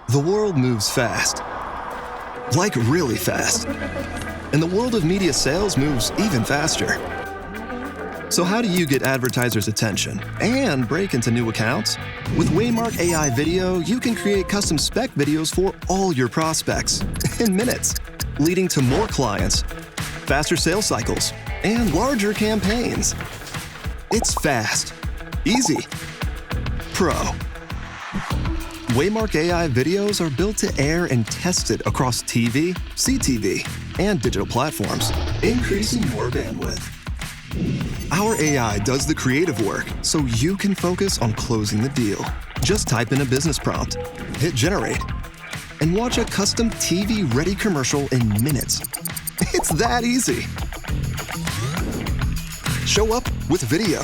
The world moves fast. Like really fast. And the world of media sales moves even faster. So how do you get advertisers' attention and break into new accounts? With Waymark AI Video, you can create custom spec videos for all your prospects in minutes, leading to more clients, faster sales cycles, and larger campaigns. It's fast, easy, pro. Waymark AI videos are built to air and tested across TV, CTV, and digital platforms, increasing your bandwidth. Our AI does the creative work so you can focus on closing the deal. Just type in a business prompt, hit generate, and watch a custom TV-ready commercial in minutes. It's that easy. Show up with video.